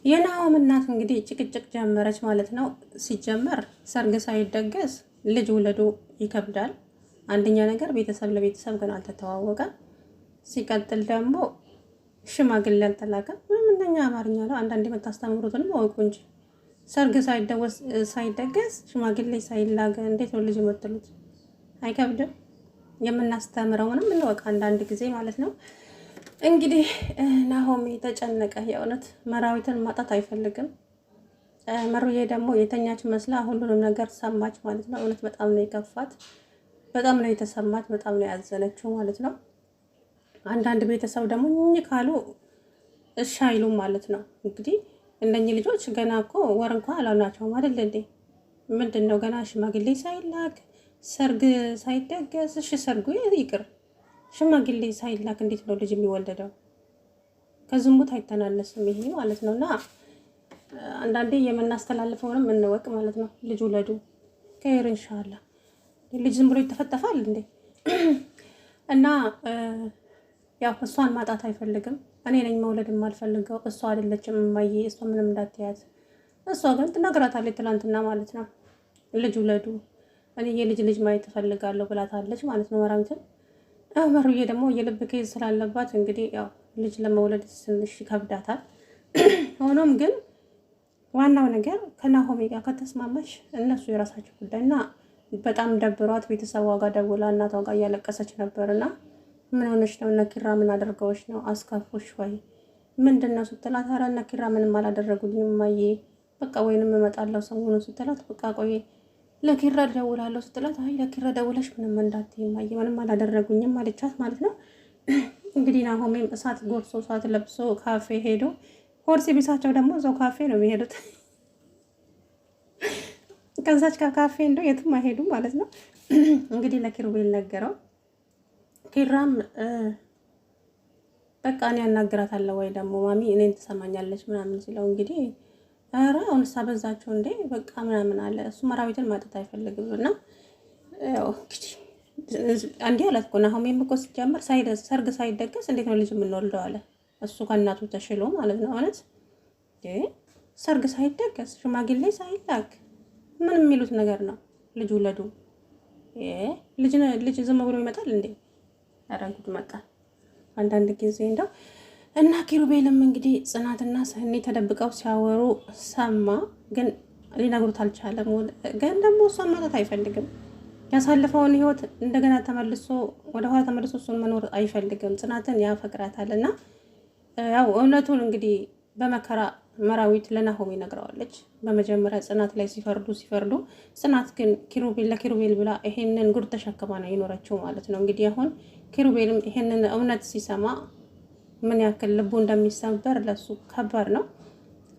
የናሆም እናት እንግዲህ ጭቅጭቅ ጀመረች ማለት ነው። ሲጀመር ሰርግ ሳይደገስ ልጅ ውለዱ ይከብዳል። አንደኛ ነገር ቤተሰብ ለቤተሰብ ገና አልተተዋወቀም። ሲቀጥል ደግሞ ሽማግሌ አልተላከም። ምንኛ አማርኛ ነው። አንዳንድ የምታስተምሩትን ማወቁ እንጂ ሰርግ ሳይደገስ ሽማግሌ ሳይላገ እንዴት ነው ልጅ የምትሉት? አይከብድም? የምናስተምረውንም እንወቅ አንዳንድ ጊዜ ማለት ነው። እንግዲህ ናሆሜ ተጨነቀ። የእውነት መራዊትን ማጣት አይፈልግም። መሩዬ ደግሞ የተኛች መስላ ሁሉንም ነገር ሰማች ማለት ነው። እውነት በጣም ነው የከፋት፣ በጣም ነው የተሰማት፣ በጣም ነው ያዘነችው ማለት ነው። አንዳንድ ቤተሰብ ደግሞ እኚህ ካሉ እሺ አይሉም ማለት ነው። እንግዲህ እነኚህ ልጆች ገና እኮ ወር እንኳን አላልናቸውም አይደል እንዴ? ምንድን ነው ገና ሽማግሌ ሳይላክ ሰርግ ሳይደገስ፣ እሺ ሰርጉ ይቅር፣ ሽማግሌ ሳይላክ እንዴት ነው ልጅ የሚወለደው? ከዝሙት አይተናነስም ይሄ ማለት ነው። እና አንዳንዴ የምናስተላልፈውንም እንወቅ ማለት ነው። ልጅ ውለዱ ከይር ኢንሻአላህ። ልጅ ዝም ብሎ ይተፈጠፋል እንዴ? እና ያው እሷን ማጣት አይፈልግም። እኔ ነኝ መውለድ የማልፈልገው፣ እሷ አይደለችም እማዬ፣ እሷ ምንም እንዳትያት። እሷ ግን ትነግራታለች ትላንትና ማለት ነው። ልጅ ውለዱ፣ እኔ የልጅ ማየት እፈልጋለሁ ብላታለች ማለት ነው መራዊትን። መሩዬ ደግሞ የልብ ኬዝ ስላለባት እንግዲህ ያው ልጅ ለመውለድ ትንሽ ይከብዳታል። ሆኖም ግን ዋናው ነገር ከናሆሜ ጋር ከተስማማች እነሱ የራሳቸው ጉዳይ እና በጣም ደብሯት ቤተሰቧ ጋር ደውላ እናቷ ጋር እያለቀሰች ነበርና ምን ሆነሽ ነው? ነኪራ ምን አደርገውሽ ነው? አስከፉሽ ወይ ምንድን ነው ስትላት፣ ኧረ ነኪራ ምንም አላደረጉልኝም እማዬ፣ በቃ ወይንም እመጣለሁ ሰሞኑን ስትላት፣ በቃ ቆይ ለኪራ ደውላለሁ ስትላት፣ አይ ለኪራ ደውለሽ ምንም እንዳትዪ እማዬ፣ ምንም አላደረጉኝም አለቻት ማለት ነው። እንግዲህ ናሆሜም እሳት ጎርሶ እሳት ለብሶ ካፌ ሄዶ ሆርሲ ቢሳቸው ደግሞ እዛው ካፌ ነው የሚሄዱት። ከዛች ከካፌ እንደው የትም አይሄዱም ማለት ነው። እንግዲህ ለኪሩቤል ነገረው። ኪራም በቃ እኔ ያናግራታለሁ ወይ ደግሞ ማሚ እኔን ትሰማኛለች ምናምን ሲለው እንግዲህ ኧረ አሁን ሳበዛቸው እንዴ በቃ ምናምን አለ። እሱ መራዊትን ማጣት አይፈልግም እና ያው እንግዲህ አንዴ አላት እኮ ናሆሜም እኮ ሲጀመር ሰርግ ሳይደገስ እንዴት ነው ልጅ የምንወልደው አለ። እሱ ከእናቱ ተሽሎ ማለት ነው። እውነት ሰርግ ሳይደገስ ሽማግሌ ሳይላክ ምን የሚሉት ነገር ነው? ልጅ ውለዱ። ልጅ ዝም ብሎ ይመጣል እንዴ? ኧረ ጉድ መጣ አንዳንድ ጊዜ እንደው። እና ኪሩቤልም እንግዲህ ጽናትና ሰኒ ተደብቀው ሲያወሩ ሰማ፣ ግን ሊነግሩት አልቻለም። ግን ደግሞ እሷን ማጣት አይፈልግም። ያሳለፈውን ህይወት እንደገና ተመልሶ ወደኋላ ተመልሶ እሱን መኖር አይፈልግም። ጽናትን ያፈቅራታል እና ያው እውነቱን እንግዲህ በመከራ መራዊት ለናሆሜ ነግረዋለች። በመጀመሪያ ጽናት ላይ ሲፈርዱ ጽናት ግን ለኪሩቤል ብላ ይሄንን ጉድ ተሸክማ ነው የኖረችው ማለት ነው። እንግዲህ አሁን ኪሩቤልም ይሄንን እውነት ሲሰማ ምን ያክል ልቡ እንደሚሰበር ለሱ ከባድ ነው።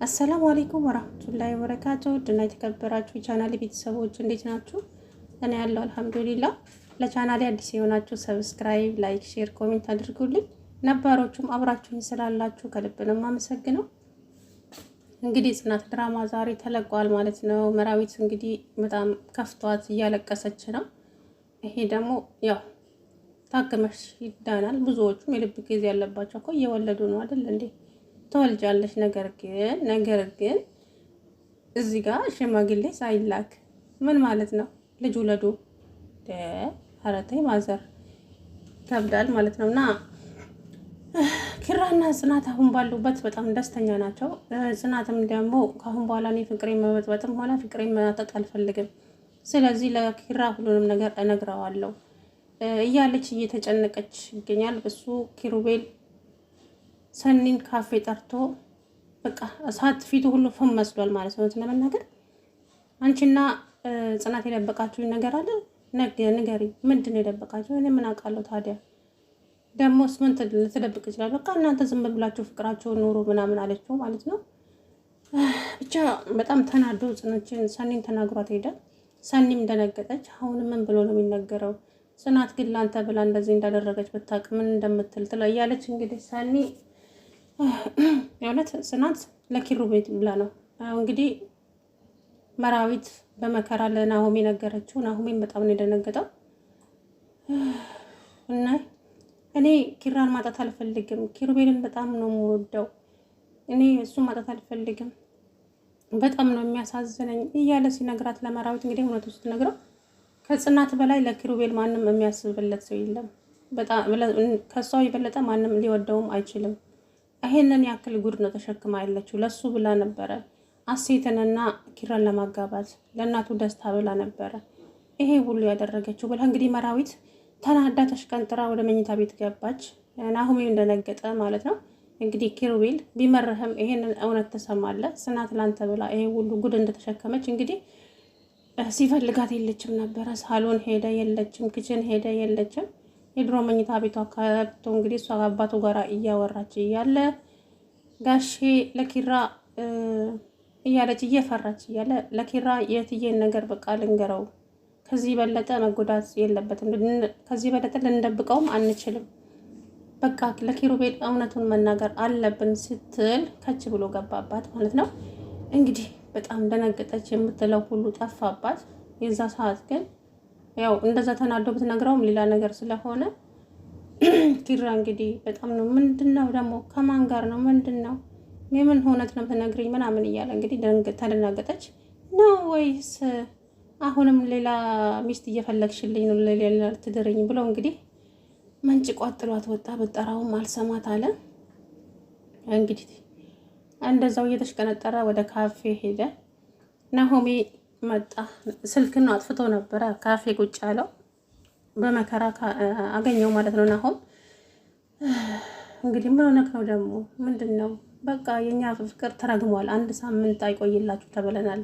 አሰላሙ አለይኩም ወራህመቱላሂ ወበረካቱ። ድና የተከበራችሁ የቻናሌ ቤተሰቦች እንዴት ናችሁ? እኔ ያለው አልሐምዱሊላህ። ለቻናሌ አዲስ የሆናችሁ ሰብስክራይብ፣ ላይክ፣ ሼር፣ ኮሜንት አድርጉልኝ። ነባሮቹም አብራችሁኝ ስላላችሁ ከልብ ነው የማመሰግነው። እንግዲህ ጽናት ድራማ ዛሬ ተለቋል ማለት ነው። መራዊት እንግዲህ በጣም ከፍቷት እያለቀሰች ነው። ይሄ ደግሞ ያው ታክመሽ ይዳናል። ብዙዎቹም የልብ ኬዝ ያለባቸው እኮ እየወለዱ ነው አይደል እንዴ? ትወልጃለሽ። ነገር ግን እዚህ ጋር ሽማግሌ ሳይላክ ምን ማለት ነው? ልጅ ውለዱ። ኧረ ተይ ማዘር ከብዳል ማለት ነው። እና ኪራና ጽናት አሁን ባሉበት በጣም ደስተኛ ናቸው። ጽናትም ደግሞ ከአሁን በኋላ እኔ ፍቅሬን መበጥበጥም ሆነ ፍቅሬን መናጠጥ አልፈልግም፣ ስለዚህ ለኪራ ሁሉንም ነገር እነግረዋለሁ እያለች እየተጨነቀች ይገኛል። እሱ ኪሩቤል ሰኒን ካፌ ጠርቶ በቃ እሳት ፊቱ ሁሉ ፍም መስሏል ማለት ነው። ለመናገር አንቺና ጽናት የደበቃችሁኝ ነገር አለ፣ ንገሪ። ምንድን ነው የደበቃችሁ? እኔ ምን አውቃለሁ ታዲያ? ደግሞስ ምን ልትደብቅ ይችላል? በቃ እናንተ ዝም ብላችሁ ፍቅራቸውን ኑሩ ምናምን አለችው ማለት ነው። ብቻ በጣም ተናዶ ሰኒን ተናግሯት ሄደ። ሰኒም ደነገጠች። አሁን ምን ብሎ ነው የሚነገረው? ጽናት ግን ላንተ ብላ እንደዚህ እንዳደረገች ብታውቅ ምን እንደምትል እያለች እንግዲህ ሰኒ የእውነት ጽናት ለኪሩቤል ብላ ነው እንግዲህ መራዊት በመከራ ለናሆሜ ነገረችው። ናሆሜን በጣም ነው የደነገጠው። እና እኔ ኪራን ማጣት አልፈልግም፣ ኪሩቤልን በጣም ነው የምወደው፣ እኔ እሱን ማጣት አልፈልግም፣ በጣም ነው የሚያሳዝነኝ እያለ ሲነግራት ለመራዊት እንግዲህ እውነቱ ስትነግረው ከጽናት በላይ ለኪሩቤል ማንም የሚያስብለት ሰው የለም። በጣም ከሷ የበለጠ ማንም ሊወደውም አይችልም። ይሄንን ያክል ጉድ ነው ተሸክማ ያለችው። ለሱ ብላ ነበረ አሴትንና ኪራን ለማጋባት ለእናቱ ደስታ ብላ ነበረ ይሄ ሁሉ ያደረገችው ብላ እንግዲህ መራዊት ተናዳ ተሽቀንጥራ ወደ መኝታ ቤት ገባች። ናሁሜ እንደነገጠ ማለት ነው። እንግዲህ ኪሩቤል ቢመርህም ይሄንን እውነት ተሰማለ። ጽናት ላንተ ብላ ይሄ ሁሉ ጉድ እንደተሸከመች እንግዲህ ሲፈልጋት የለችም ነበረ። ሳሎን ሄደ የለችም፣ ክችን ሄደ የለችም። የድሮ መኝታ ቤቷ ከብቶ እንግዲህ እሷ አባቱ ጋር እያወራች እያለ ጋሼ ለኪራ እያለች እየፈራች እያለ ለኪራ የትዬን ነገር በቃ ልንገረው፣ ከዚህ በለጠ መጎዳት የለበትም፣ ከዚህ በለጠ ልንደብቀውም አንችልም፣ በቃ ለኪሩቤል እውነቱን መናገር አለብን ስትል ከች ብሎ ገባባት ማለት ነው። እንግዲህ በጣም ደነገጠች፣ የምትለው ሁሉ ጠፋባት። የዛ ሰዓት ግን ያው እንደዛ ተናዶ ብትነግረውም ሌላ ነገር ስለሆነ ኪራ እንግዲህ በጣም ነው ምንድነው ደግሞ ከማን ጋር ነው ምንድነው የምን እውነት ነው ትነግሪኝ ምናምን እያለ እንግዲህ ተደናገጠች። ነው ወይስ አሁንም ሌላ ሚስት እየፈለግሽልኝ ነው ለሌላ ትድርኝ ብሎ እንግዲህ መንጭቋት ጥሏት ወጣ። በጠራውም አልሰማት አለ። እንግዲህ እንደዛው እየተሽቀነጠረ ወደ ካፌ ሄደ። ናሆሜ መጣ። ስልክን አጥፍቶ ነበረ ካፌ ቁጭ ያለው በመከራ አገኘው ማለት ነው። ናሆም እንግዲህ ምን ሆነክ ነው ደግሞ ምንድን ነው? በቃ የኛ ፍቅር ተረግሟል፣ 1 ሳምንት አይቆይላችሁ ተብለናል።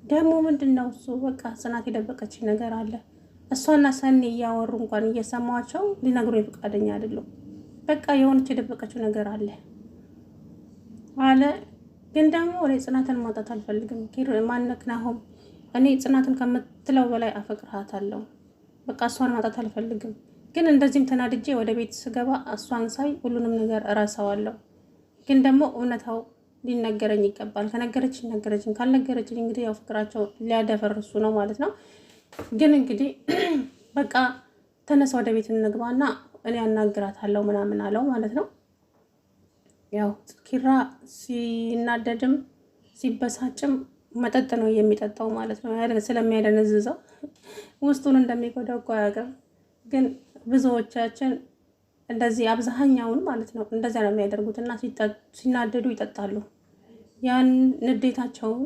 ደግሞ ምንድን ነው እሱ? በቃ ጽናት የደበቀች ነገር አለ። እሷና ሰኒ እያወሩ እንኳን እየሰማቸው ሊነግሩኝ ፈቃደኛ አይደሉም። በቃ የሆነች የደበቀችው ነገር አለ አለ። ግን ደግሞ እኔ ጽናትን ማጣት አልፈልግም። ማነክ ናሆም? እኔ ጽናትን ከምትለው በላይ አፈቅርሃታለሁ። በቃ እሷን ማጣት አልፈልግም። ግን እንደዚህም ተናድጄ ወደ ቤት ስገባ እሷን ሳይ ሁሉንም ነገር እረሳዋለሁ። ግን ደግሞ እውነታው ሊነገረኝ ይገባል። ከነገረችኝ ነገረችኝ፣ ካልነገረችኝ እንግዲህ ያው ፍቅራቸው ሊያደፈርሱ ነው ማለት ነው። ግን እንግዲህ በቃ ተነሳ ወደ ቤት እንግባና እኔ አናግራታለሁ ምናምን አለው ማለት ነው። ያው ኪራ ሲናደድም ሲበሳጭም መጠጥ ነው የሚጠጣው ማለት ነው። ስለሚያደነዝዘው ውስጡን እንደሚጎዳው እኮ አያውቅም። ግን ብዙዎቻችን እንደዚህ አብዛኛውን ማለት ነው እንደዚያ ነው የሚያደርጉት እና ሲናደዱ ይጠጣሉ። ያን ንዴታቸውን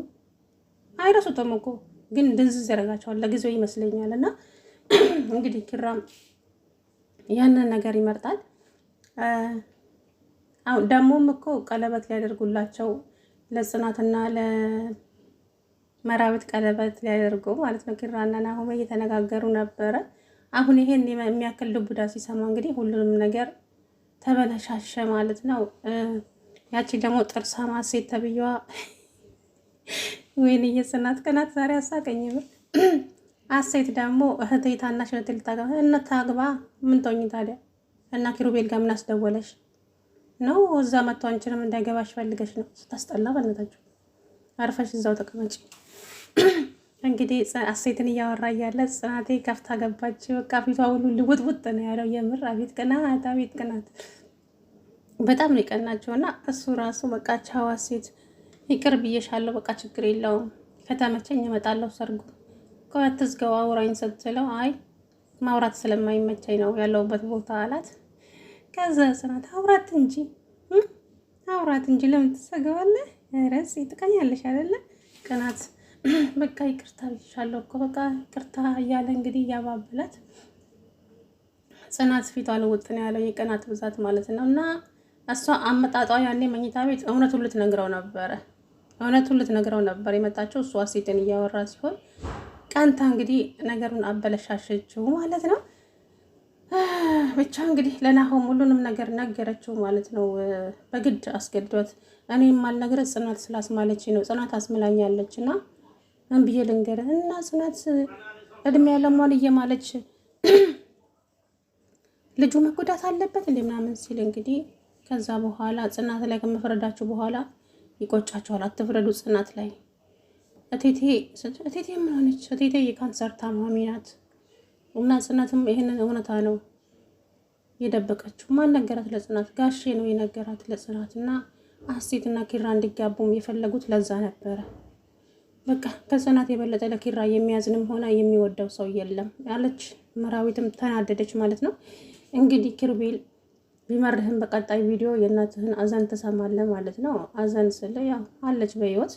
አይረሱትም እኮ ግን ድንዝዝ ያደርጋቸዋል ለጊዜው ይመስለኛል። እና እንግዲህ ኪራም ያንን ነገር ይመርጣል። ደግሞም እኮ ቀለበት ሊያደርጉላቸው ለጽናትና ለመራዊት ቀለበት ሊያደርጉ ማለት ነው። ኪራና ናሆም እየተነጋገሩ ነበረ። አሁን ይሄን የሚያክል ዱብዳ ሲሰማ እንግዲህ ሁሉንም ነገር ተበለሻሸ ማለት ነው። ያቺ ደግሞ ጥርሳማ ሴት ተብዬዋ ወይኔ የጽናት ቀናት ዛሬ አሳቀኝ ብር አሴት ደግሞ እህቴ ታናሽ እህቴ ልታገባ እንታግባ ምን ተወኝ ታዲያ እና ኪሩቤል ጋር ምን አስደወለሽ ነው? እዛ መጥቶ አንቺንም እንዳይገባሽ ፈልገሽ ነው? ስታስጠላ በእናታችሁ አርፈሽ እዛው ተቀመጪ። እንግዲህ አሴትን እያወራ እያለ ጽናቴ ከፍታ ገባች። በቃ ፊቷ ሁሉ ልውጥውጥ ነው ያለው። የምር አቤት ቅናት፣ አቤት ቅናት፣ በጣም ነው የቀናቸው። እና እሱ ራሱ በቃ ቻው አሴት ይቅር ብዬሻለሁ፣ በቃ ችግር የለውም ከተመቸኝ እመጣለሁ ሰርጉ ቆይ አትዝጋው አውራኝ ስትለው አይ ማውራት ስለማይመቸኝ ነው ያለውበት ቦታ አላት። ከዛ ጽናት አውራት እንጂ ለምን ትሰጋዋለህ? ረስ ትቀኛለሽ አይደለ? ቅናት በቃ ይቅርታ ብዬሻለሁ እኮ በቃ ይቅርታ እያለ እንግዲህ እያባበላት ጽናት ፊቷ ልውጥ ነው ያለው የቅናት ብዛት ማለት ነው። እና እሷ አመጣጧ ያኔ መኝታ ቤት እውነቱን ልትነግረው ነበር የመጣችው። እሷ ሴትን እያወራ ሲሆን ቀንታ እንግዲህ ነገሩን አበለሻሸችው ማለት ነው። ብቻ እንግዲህ ለናሆም ሁሉንም ነገር ነገረችው ማለት ነው። በግድ አስገድዷት እኔም አልነግርህ ጽናት ስላስማለች ነው ጽናት አስምላኛለች እና ምን ብዬ ልንገርህ እና ጽናት እድሜ ያለሟን እየማለች ልጁ መጎዳት አለበት እንደ ምናምን ሲል እንግዲህ ከዛ በኋላ ጽናት ላይ ከመፍረዳችሁ በኋላ ይቆጫቸዋል። አትፍረዱ ጽናት ላይ። እቴቴ ምን ሆነች? እቴቴ የካንሰር ታማሚ ናት እና ጽናትም ይሄንን እውነታ ነው የደበቀችው። ማን ነገራት ለጽናት? ጋሼ ነው የነገራት ለጽናት እና አሴትና ኪራ እንዲጋቡም የፈለጉት ለዛ ነበረ። በቃ ከጽናት የበለጠ ለኪራ የሚያዝንም ሆነ የሚወደው ሰው የለም ያለች መራዊትም ተናደደች ማለት ነው። እንግዲህ ኪሩቤል ቢመርህም በቀጣይ ቪዲዮ የእናትህን አዘን ትሰማለህ ማለት ነው። አዘን ስለ ያው አለች በህይወት